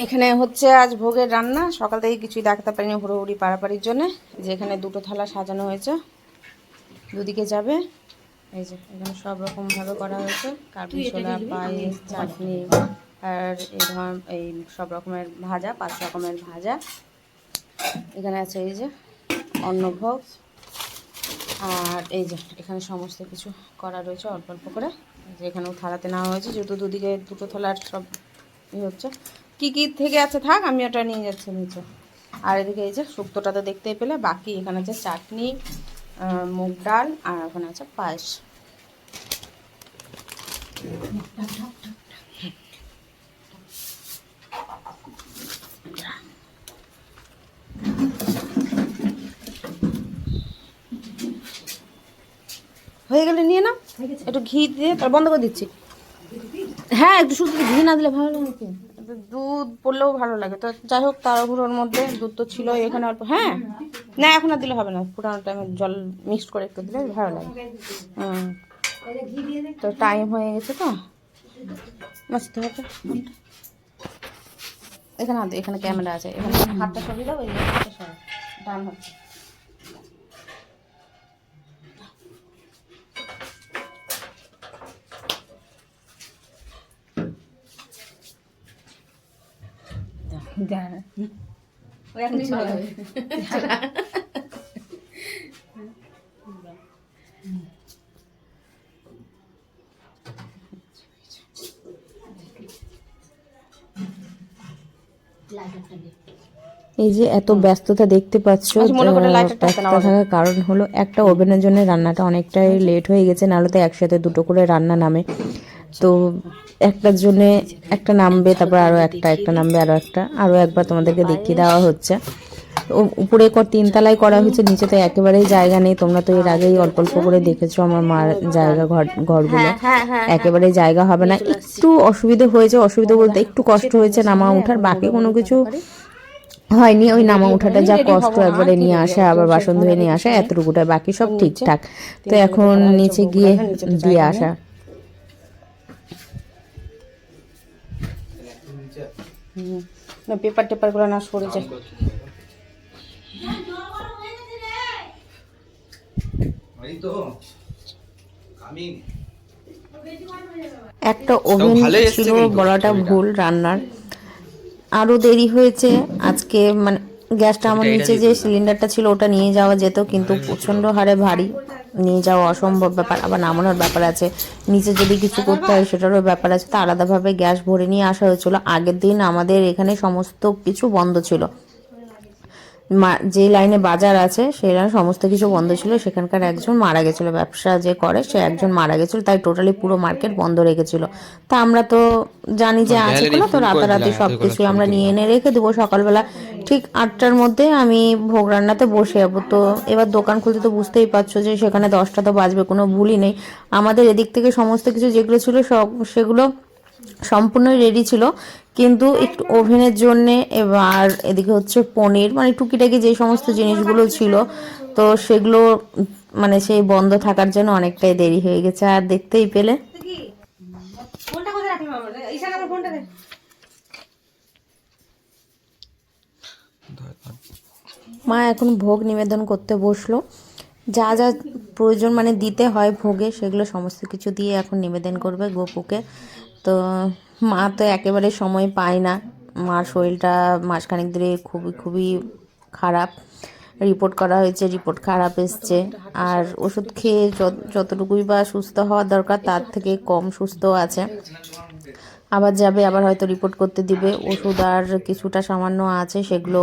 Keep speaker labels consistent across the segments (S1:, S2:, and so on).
S1: এখানে হচ্ছে আজ ভোগের রান্না। সকাল থেকে কিছুই দেখাতে পারিনি হুড়োহুড়ি পাড়াপাড়ির জন্যে। যে এখানে দুটো থালা সাজানো হয়েছে, দুদিকে যাবে। এই যে এখানে সব রকমভাবে করা হয়েছে, কাবলি ছোলা, পায়েস, চাটনি, আর এই সব রকমের ভাজা, 5 রকমের ভাজা। এখানে আছে এই যে অন্নভোগ, আর এই যে এখানে সমস্ত কিছু করা রয়েছে অল্প অল্প করে। যে এখানেও থালাতে নেওয়া হয়েছে, যেহেতু দুদিকে দুটো থালার সব হচ্ছে। কী কী থেকে আছে থাক, আমি ওটা নিয়ে যাচ্ছি নিচে। আর এদিকে এই যে শুক্তোটা তো দেখতেই পেলে। বাকি এখানে আছে চাটনি, মুগ ডাল, আর ওখানে আছে পায়েস। হয়ে গেলে নিয়ে নাও, একটু ঘি দিয়ে তার বন্ধ করে দিচ্ছি। হ্যাঁ, একটু শুধু ঘি না দিলে ভালো লাগে কি? দুধ পড়লেও ভালো লাগে। তো যাই হোক, তাড়াহুড়োর মধ্যে দুধ তো ছিল এখানে অল্প। হ্যাঁ, না এখন আর দিলে হবে না, ফুটানোর টাইমে জল মিক্সড করে একটু দিলে ভালো লাগে। তো টাইম হয়ে গেছে তো মাছতে হবে। এখানে এখানে ক্যামেরা আছে, এখানে হাতটা সরিয়ে দাও, এই হাতটা সরা ডান হচ্ছে।
S2: এই যে এত ব্যস্ততা দেখতে পাচ্ছ, ব্যস্ততা থাকার কারণ হলো একটা ওভেনের জন্য রান্নাটা অনেকটাই লেট হয়ে গেছে, নাহলে তো একসাথে দুটো করে রান্না নামে। তো একটার জন্য একটা নামবে, তারপর আরও একটা নামবে, আরও একবার তোমাদেরকে দেখিয়ে দেওয়া হচ্ছে। উপরে 3 তলায় করা হয়েছে, নিচে তো একেবারেই জায়গা নেই। তোমরা তো এর আগেই অল্প অল্প করে দেখেছো আমার মার জায়গা, ঘরগুলো একেবারে জায়গা হবে না। একটু অসুবিধা হয়েছে, অসুবিধা বলতে একটু কষ্ট হয়েছে নামা ওঠার, বাকি কোনো কিছু হয়নি। ওই নামা উঠাটা যা কষ্ট, একবারে নিয়ে আসা, আবার বাসন ধুয়ে নিয়ে আসা, এতটুকুটা, বাকি সব ঠিকঠাক। তো এখন নিচে গিয়ে দিয়ে আসা।
S1: পেপার টেপারগুলো না সরে যায়।
S2: একটা ওভেন ছিল বলাটা ভুল রান্নার, আরও দেরি হয়েছে আজকে। মানে গ্যাসটা আমার নিচে যে সিলিন্ডারটা ছিল ওটা নিয়ে যাওয়া যেত, কিন্তু প্রচণ্ড হারে ভারী, নিয়ে যাওয়া অসম্ভব ব্যাপার। আবার নামানোর ব্যাপার আছে, নিচে যদি কিছু করতে হয় সেটারও ব্যাপার আছে। তো আলাদাভাবে গ্যাস ভরে নিয়ে আসা হয়েছিল। আগের দিন আমাদের এখানে সমস্ত কিছু বন্ধ ছিল, যে লাইনে বাজার আছে সেই লাইনে সমস্ত কিছু বন্ধ ছিল। সেখানকার একজন মারা গেছিলো, ব্যবসা যে করে সে একজন মারা গেছিলো, তাই টোটালি পুরো মার্কেট বন্ধ রেখেছিল। তা আমরা তো জানি যে আছে খোলা, তো রাতারাতি সব কিছু আমরা নিয়ে এনে রেখে দেবো। সকালবেলা ঠিক 8টার মধ্যে আমি ভোগ রান্নাতে বসে যাবো। তো এবার দোকান খুলতে তো বুঝতেই পারছো যে সেখানে 10টা তো বাজবে, কোনো ভুলই নেই। আমাদের এদিক থেকে সমস্ত কিছু যেগুলো ছিল সব সেগুলো সম্পূর্ণ রেডি ছিল, কিন্তু একটু ওভেনের জন্যে। এবার এদিকে হচ্ছে পনির, মানে টুকিটাকি যে সমস্ত জিনিসগুলো ছিল, তো সেগুলো মানে সেই বন্ধ থাকার জন্য অনেকটাই দেরি হয়ে গেছে। আর দেখতেই পেলে মা এখন ভোগ নিবেদন করতে বসলো। যা যা প্রয়োজন মানে দিতে হয় ভোগে, সেগুলো সমস্ত কিছু দিয়ে এখন নিবেদন করবে গোপুকে। তো মা তো একেবারে সময় পায় না, মার শরীরটা মাসখানেক ধরে খুবই খুবই খারাপ। রিপোর্ট করা হয়েছে, রিপোর্ট খারাপ এসছে। আর ওষুধ খেয়ে যতটুকুই বা সুস্থ হওয়ার দরকার তার থেকে কম সুস্থ আছে। আবার যাবে, আবার হয়তো রিপোর্ট করতে দিবে। ওষুধ আর কিছুটা সামান্য আছে, সেগুলো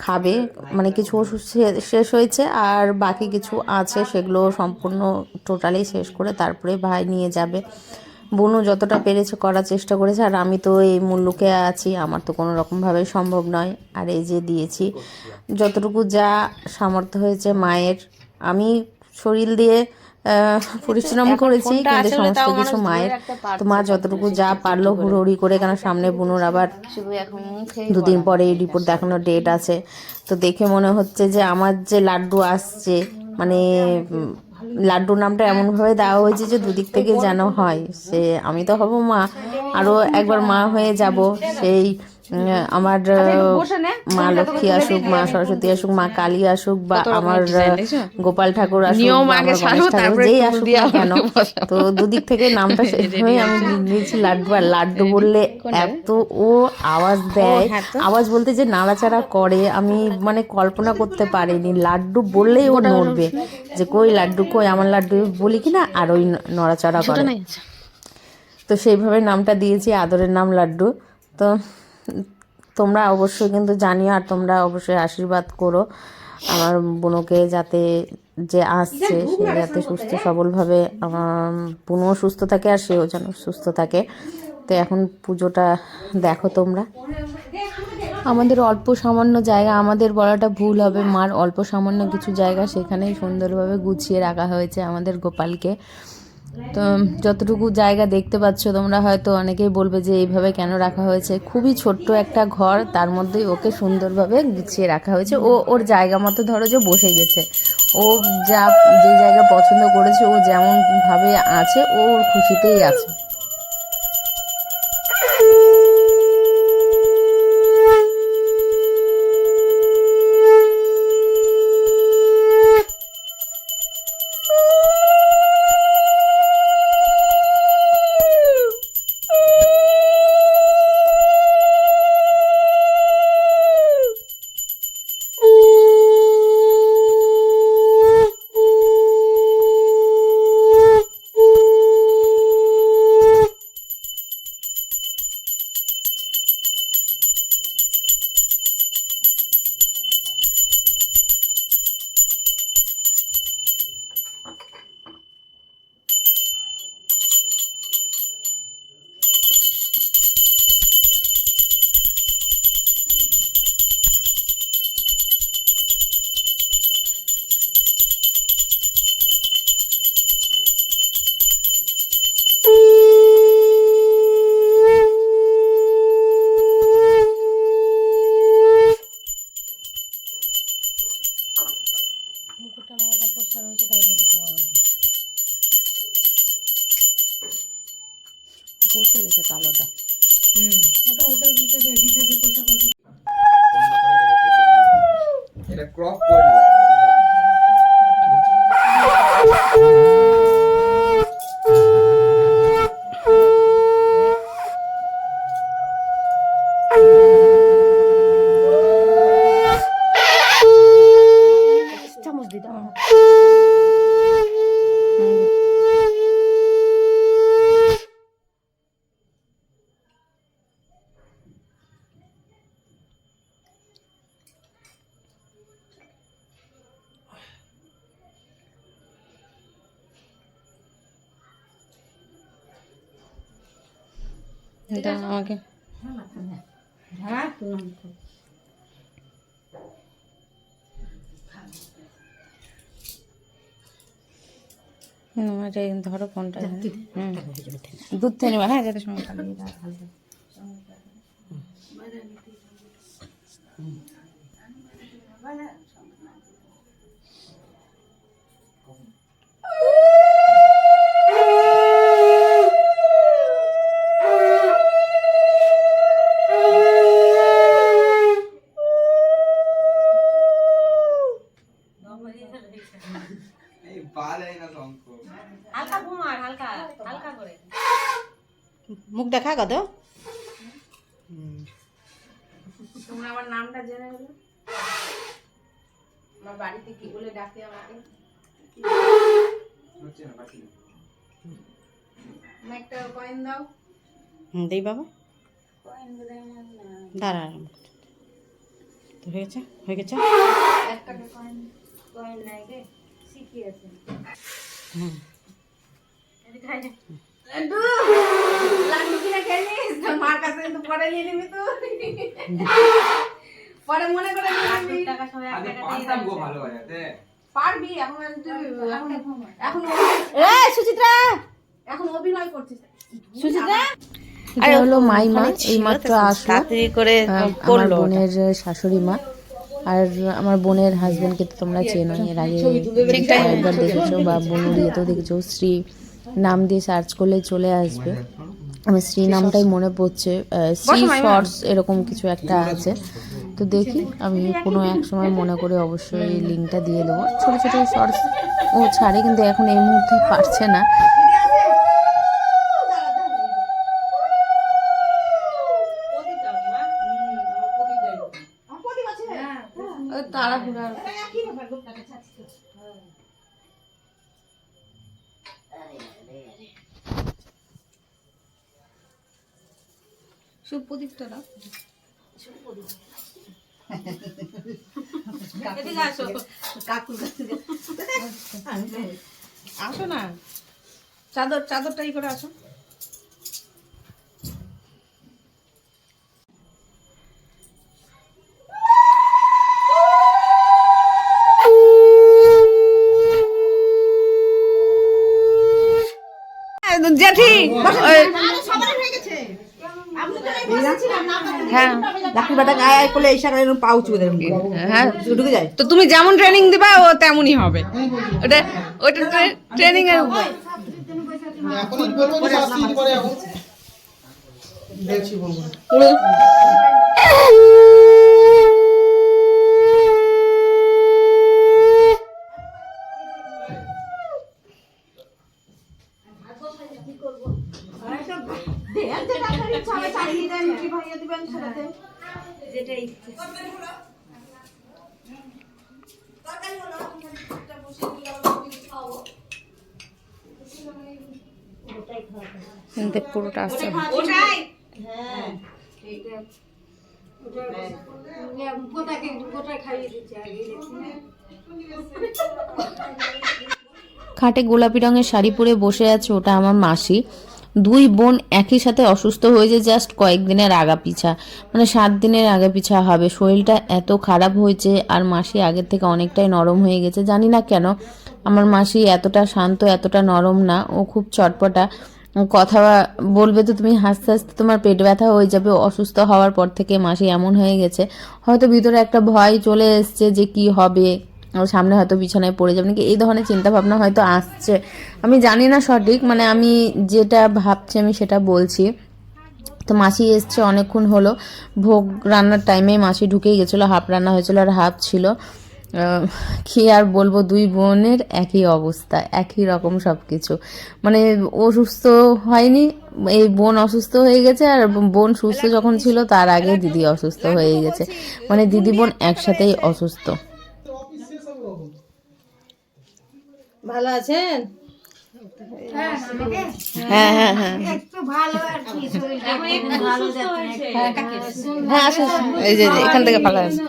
S2: খাবে। মানে কিছু ওষুধ শেষ হয়েছে, আর বাকি কিছু আছে, সেগুলো সম্পূর্ণ টোটালি শেষ করে তারপরে ভাই নিয়ে যাবে। বোনও যতটা পেরেছে করার চেষ্টা করেছে, আর আমি তো এই মুল্লুকে আছি, আমার তো কোনো রকমভাবে সম্ভব নয়। আর এই যে দিয়েছি যতটুকু যা সামর্থ্য হয়েছে মায়ের। আমি শরীর দিয়ে পরিশ্রম করেছি, কিন্তু সমস্ত কিছু মায়ের। তো মা যতটুকু যা পারলো হুড়োহুড়ি করে, কেন সামনে বোনের আবার 2 দিন পরে রিপোর্ট দেখানোর ডেট আছে। তো দেখে মনে হচ্ছে যে আমার যে লাড্ডু আসছে, মানে লাড্ডু নামটা এমনভাবে দেওয়া হয়েছে যে দুদিক থেকে যেন হয়। সে আমি তো হব মা, আরও একবার মা হয়ে যাব, সেই আমার
S1: বসে নে,
S2: মা লক্ষ্মী আসুক, মা সরস্বতী আসুক, মা কালী আসুক, বা আমার গোপাল ঠাকুর আসুক,
S1: নিয়ম
S2: বা
S1: আগে
S2: আমার
S1: সারো,
S2: গণেশ ঠাকুর,
S1: তারপরে
S2: যেই
S1: একটু
S2: আসুক
S1: দিয়ে
S2: না কেন,
S1: আমাকে বসাও।
S2: তো দুদিক থেকে নামটা সেভাবেই আমি দিয়েছি লাড্ডু। আর লাড্ডু বললে এত ও আওয়াজ দেয়,
S1: হ্যাঁ তো।
S2: আওয়াজ বলতে যে নাড়াচাড়া করে, আমি মানে কল্পনা করতে পারিনি। লাড্ডু বললেই ও নড়বে, যে কই লাড্ডু কই, আমার লাড্ডু বলি কিনা, আর ওই নড়াচড়া করে। তো সেইভাবে নামটা দিয়েছি, আদরের নাম লাড্ডু। তো তোমরা অবশ্যই কিন্তু জানিও, আর তোমরা অবশ্যই আশীর্বাদ করো আমার বোনকে, যাতে যে আসছে সে যাতে সুস্থ সবলভাবে, বোনও সুস্থ থাকে আর সেও যেন সুস্থ থাকে। তো এখন পুজোটা দেখো তোমরা। আমাদের অল্প সামান্য জায়গা, আমাদের বলাটা ভুল হবে, মার অল্প সামান্য কিছু জায়গা, সেখানেই সুন্দরভাবে গুছিয়ে রাখা হয়েছে আমাদের গোপালকে। তো যতটুকু জায়গা দেখতে পাচ্ছ তোমরা, হয়তো অনেকেই বলবে যে এইভাবে কেন রাখা হয়েছে। খুবই ছোট্ট একটা ঘর, তার মধ্যেই ওকে সুন্দরভাবে গুছিয়ে রাখা হয়েছে। ও ওর জায়গা মতো ধরো যে বসে গেছে, ও যে জায়গা পছন্দ করেছে, ও যেমন ভাবে আছে, ও ওর খুশিতেই আছে। বসে গেছে কালোটা।
S3: এটা ক্রপ করে নেবে।
S1: চামচ দিতে আমাকে ধরো ফোনটা, দুধ থেকে নেবা। হ্যাঁ, যাতে সময়
S3: এই বালাই না শঙ্খ।
S1: হালকা ঘুমার, হালকা হালকা করে মুখ দেখা কত। তোমরা আমার নামটা জেনে গেলে, আমার বাড়িতে কি বলে ডাকে আমাকে।
S3: হচ্ছে না বাকি।
S1: একটা কয়েন দাও।
S4: দেই বাবা, দাঁড়া, তো হয়ে গেছে, হয়ে গেছে।
S1: একটা কয়েন, কয়েন নাই রে, শিখি আছে। লাড্ডু, লাড্ডু কিনে খেলিস, তোর মার কাছে কিন্তু পরে নিয়ে নিবি তুই। পরে মনে করে নিবি। টাকা সবাই এক
S3: আগে
S1: টাকা দিয়ে
S3: পাঁচটা গো ভালো বাজাতে।
S1: পারবি। এখন এ সুচিত্রা, এখন অভিনয় করছিস সুচিত্রা।
S2: এটা হলো মাইমা, এই মাত্র আসলো
S1: করে
S2: আমার বোনের শাশুড়ি মা। আর আমার বোনের হাজবেন্ডকে তো তোমরা চেনো, এর আগে একবার দেখেছো বা বোনের ইয়েতেও দেখেছো। শ্রী নাম দিয়ে সার্চ করলে চলে আসবে। আমি শ্রী নামটাই মনে পড়ছে, শ্রী শর্টস এরকম কিছু একটা আছে। তো দেখি আমি কোনো এক সময় মনে করে অবশ্যই লিঙ্কটা দিয়ে দেবো। ছোটো ছোটো শর্টস ও ছাড়ে, কিন্তু এখন এই মুহূর্তে পারছে না। তাড়াহুড়া সুপ্রদীপটা দাও।
S1: আসো না, চাদরটাই করে আসো। জেঠি হ্যাঁ হ্যাঁ, তো তুমি যেমন ট্রেনিং দিবা ও তেমনই হবে। ওটা ওটা ট্রেনিং এর উপর। পুরোটা আসছে খাটে গোলাপি রঙের শাড়ি পরে বসে আছে, ওটা আমার মাসি। দুই বোন একই সাথে অসুস্থ হয়েছে, জাস্ট কয়েকদিনের আগা পিছা, মানে 7 দিনের আগে পিছা হবে। শরীরটা এত খারাপ হয়েছে, আর মাসি আগের থেকে অনেকটাই নরম হয়ে গেছে। জানি না কেন আমার মাসি এতটা শান্ত, এতটা নরম না, ও খুব চটপটা। কথা বলবে তো তুমি হাসতে হাসতে তোমার পেট ব্যথা হয়ে যাবে। অসুস্থ হওয়ার পর থেকে মাসি এমন হয়ে গেছে, হয়তো ভিতরে একটা ভয় চলে এসছে যে কি হবে, ওর সামনে হয়তো বিছানায় পড়ে যাবে নাকি, এই ধরনের চিন্তা ভাবনা হয়তো আসছে। আমি জানি না সঠিক, মানে আমি যেটা ভাবছি আমি সেটা বলছি। তো মাসি এসছে অনেকক্ষণ হলো, ভোগ রান্নার টাইমে মাসি ঢুকেই গেছিলো, হাফ রান্না হয়েছিল আর হাফ ছিল। কি আর বলবো, দুই বোনের একই অবস্থা, একই রকম সব কিছু। মানে অসুস্থ হয়নি, এই বোন অসুস্থ হয়ে গেছে, আর বোন সুস্থ যখন ছিল তার আগে দিদি অসুস্থ হয়ে গেছে। মানে দিদি বোন একসাথেই অসুস্থ। ভালো আছেন?
S2: হ্যাঁ হ্যাঁ হ্যাঁ হ্যাঁ আসুন, এই যে এখান থেকে ভালো আছে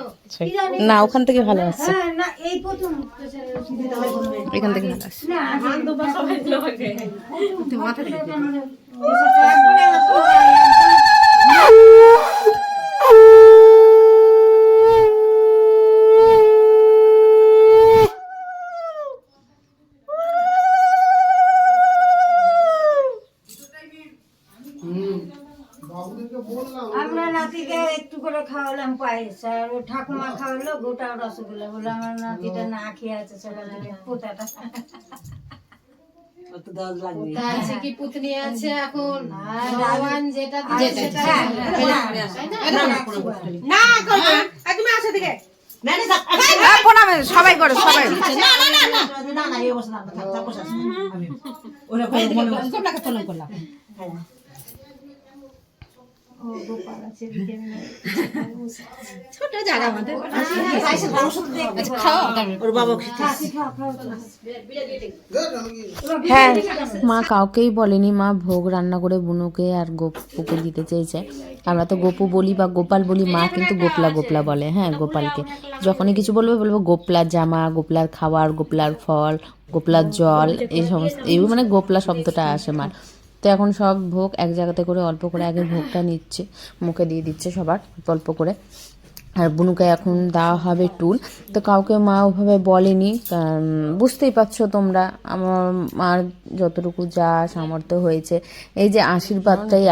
S2: না, ওখান থেকে ভালো আছে, এখান থেকে ভালো আছে।
S5: আমরা নাতিকে একটু করে খাওয়ালাম পায়েস, আর ও ঠাকুমা খাওয়ালো গোটা রসগোল্লা। বলে আমার নাতিটা না খেয়ে আছে সকাল থেকে, পোতাটা।
S1: কি পুতনি আছে এখন? যেটা তুমি আসো দিকে সবাই করে, সবাই করলাম। ছোট জায়গা আমাদের,
S2: হ্যাঁ মা কাউকেই বলেনি, মা ভোগ রান্না করে বুনুকে আর গোপুকে দিতে চেয়েছে। আমরা তো গোপু বলি বা গোপাল বলি, মা কিন্তু গোপলা গোপলা বলে। হ্যাঁ গোপালকে যখনই কিছু বলবে বলবো গোপলার জামা, গোপলার খাবার, গোপলার ফল, গোপলার জল, এই সমস্ত, এই মানে গোপলা শব্দটা আসে মার। তো এখন সব ভোগ এক জায়গাতে করে অল্প করে আগে ভোগটা নিচ্ছে, মুখে দিয়ে দিচ্ছে সবার অল্প করে। আর বুনুকে এখন দেওয়া হবে টুল। তো কাউকে মা ওভাবে বলেনি, কারণ বুঝতেই পারছো তোমরা, আমার মার যতটুকু যা সামর্থ্য হয়েছে, এই যে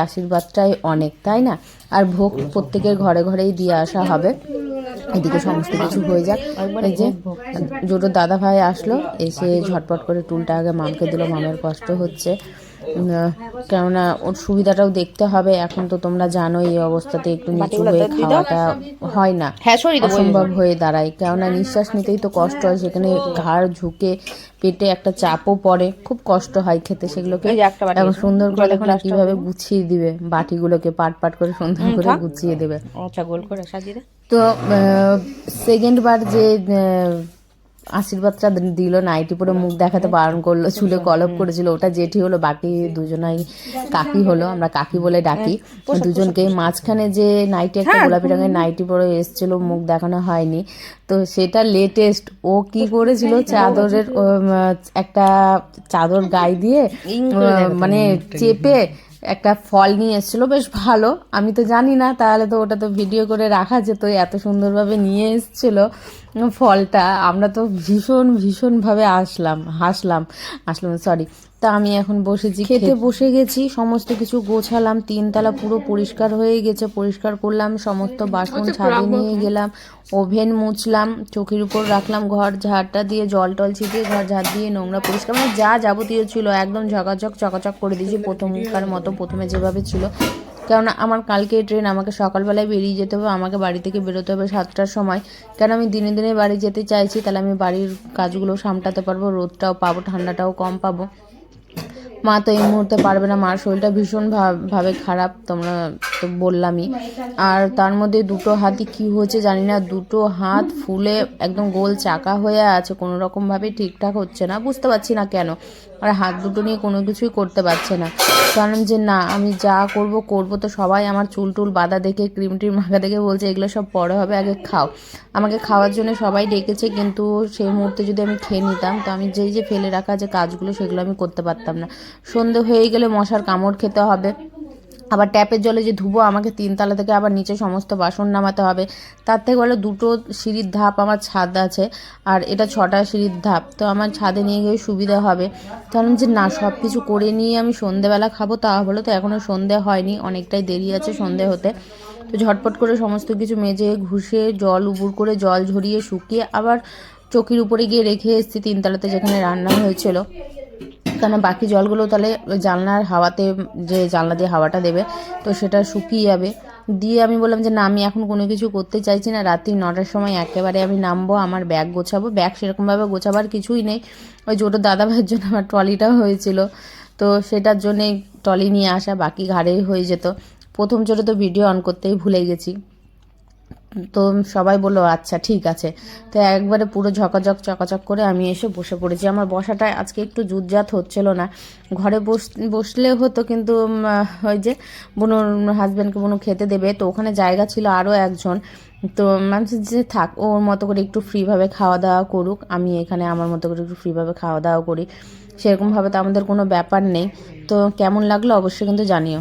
S2: আশীর্বাদটাই অনেক, তাই না? আর ভোগ প্রত্যেকের ঘরে ঘরেই দিয়ে আসা হবে। এদিকে সমস্ত কিছু হয়ে যাক। এই যে জোটো দাদা ভাই আসলো, এসে ঝটপট করে টুলটা আগে মামকে দিল, মামের কষ্ট হচ্ছে। কেননা ওর সুবিধাটাও দেখতে হবে। এখন তো তোমরা জানো এই অবস্থাতে একটু নিচু হয়ে খাওয়াটা হয় না,
S1: হ্যাঁ সরি তো
S2: অসম্ভব হয়ে দাঁড়ায়। কেননা নিঃশ্বাস নিতেই তো কষ্ট হয়, সেখানে ঘাড় ঝুঁকে পেটে একটা চাপও পড়ে, খুব কষ্ট হয় খেতে সেগুলোকে।
S1: এই যে একটা বাটি
S2: এখন
S1: আছে।
S2: সুন্দর করে
S1: জল
S2: দেখুন
S1: glassটা
S2: কিভাবে গুছিয়ে দিবে বাটিগুলোকে, পাট পাট করে সুন্দর করে গুছিয়ে দেবে।
S1: আচ্ছা গোল করে সাজিয়ে দে।
S2: তো সেকেন্ড বার যে আশীর্বাদটা দিল, নাইটি পরে মুখ দেখাতে বারণ করলো, চুলে কলপ করেছিল, ওটা জেঠি হলো, বাকি দুজনাই কাকি হলো, আমরা কাকি বলে ডাকি দুজনকে। মাঝখানে যে নাইটি একটা গোলাপি রঙের নাইটি পরে এসেছিল, মুখ দেখানো হয়নি, তো সেটা লেটেস্ট। ও কি করেছিল, চাদরের একটা চাদর গায়ে দিয়ে মানে চেপে একটা ফল নিয়ে এসেছিলো, বেশ ভালো। আমি তো জানি না, তাহলে তো ওটা তো ভিডিও করে রাখা যেত। এত সুন্দরভাবে নিয়ে এসেছিলো ফলটা, আমরা তো ভীষণভাবে হাসলাম সরি। তা আমি এখন বসেছি, খেতে বসে গেছি, সমস্ত কিছু গোছালাম, 3 তলা পুরো পরিষ্কার হয়ে গেছে, পরিষ্কার করলাম, সমস্ত বাসন ছাদে নিয়ে গেলাম, ওভেন মুছলাম, চৌকির উপর রাখলাম, ঘর ঝাড়টা দিয়ে জল টল ছিটিয়ে ঘর ঝাড় দিয়ে নোংরা পরিষ্কার, মানে যা যাবতীয় ছিল একদম চকাচক করে দিয়েছি, প্রথমকার মতো, প্রথমে যেভাবে ছিল। কেননা আমার কালকে ট্রেন, আমাকে সকালবেলায় বেরিয়ে যেতে হবে, আমাকে বাড়ি থেকে বেরোতে হবে 7টার সময়। কেন আমি দিনে দিনে বাড়ি যেতে চাইছি, তাহলে আমি বাড়ির কাজগুলো সামটাতে পারবো, রোদটাও পাবো, ঠান্ডাটাও কম পাবো। মা তো এই মুহূর্তে পারবে না, মার শরীরটা ভীষণ ভাবে খারাপ, তোমরা তো বললামই। আর তার মধ্যে দুটো হাতই কি হয়েছে জানি না, দুটো হাত ফুলে একদম গোল চাকা হয়ে আছে, কোনো রকমভাবে ঠিকঠাক হচ্ছে না, বুঝতে পারছি না কেন। আর হাত দুটো নিয়ে কোনো কিছুই করতে পারছে না, কারণ যে না আমি যা করব তো সবাই আমার চুল টুল বাঁধা দেখে, ক্রিম মাখা দেখে বলছে এগুলো সব পরে হবে, আগে খাও। আমাকে খাওয়ার জন্য সবাই ডেকেছে, কিন্তু সেই মুহূর্তে যদি আমি খেয়ে নিতাম, তো আমি যে ফেলে রাখা যে কাজগুলো সেগুলো আমি করতে পারতাম না। সন্ধে হয়ে গেলে মশার কামড় খেতে হবে, আবার ট্যাপের জলে যে ধুবো, আমাকে 3 তলা থেকে আবার নিচে সমস্ত বাসন নামাতে হবে। তার থেকে বলে 2টো সিঁড়ির ধাপ আমার ছাদ আছে, আর এটা 6টা সিঁড়ির ধাপ, তো আমার ছাদে নিয়ে গিয়ে সুবিধা হবে। কারণ যে না সব কিছু করে নিয়ে আমি সন্ধেবেলা খাবো, তা বলে তো এখনও সন্ধে হয়নি, অনেকটাই দেরি আছে সন্ধে হতে। তো ঝটপট করে সমস্ত কিছু মেজে ঘুষে জল উবুর করে জল ঝরিয়ে শুকিয়ে আবার চৌকির উপরে গিয়ে রেখে এসেছি 3 তলাতে, যেখানে রান্না হয়েছিল। কারণ বাকি জলগুলো তাহলে জানলার হাওয়াতে, যে জানলা দিয়ে হাওয়াটা দেবে, তো সেটা শুকিয়ে যাবে। দিয়ে আমি বললাম যে না আমি এখন কোনো কিছু করতে চাইছি না, রাত্রি 9টার সময় একেবারে আমি নামবো, আমার ব্যাগ গোছাবো। ব্যাগ সেরকমভাবে গোছাবার কিছুই নেই, ওই ছোটো দাদাভাইয়ের জন্য আমার ট্রলিটাও হয়েছিল, তো সেটার জন্যেই ট্রলি নিয়ে আসা, বাকি ঘাড়েই হয়ে যেত। প্রথম চোটে তো ভিডিও অন করতেই ভুলে গেছি, তো সবাই বললো আচ্ছা ঠিক আছে। তো একবারে পুরো চকাচক করে আমি এসে বসে পড়েছি। আমার বসাটা আজকে একটু জুতজাত হচ্ছিল না, ঘরে বসলে হতো, কিন্তু ওই যে বোনুর হাজব্যান্ডকে বোনু খেতে দেবে, তো ওখানে জায়গা ছিল আরও একজন, তো মানুষ যে থাক ওর মতো করে একটু ফ্রিভাবে খাওয়া দাওয়া করুক, আমি এখানে আমার মতো করে একটু ফ্রিভাবে খাওয়া দাওয়া করি, সেরকমভাবে তো আমাদের কোনো ব্যাপার নেই। তো কেমন লাগলো অবশ্যই কিন্তু জানিও।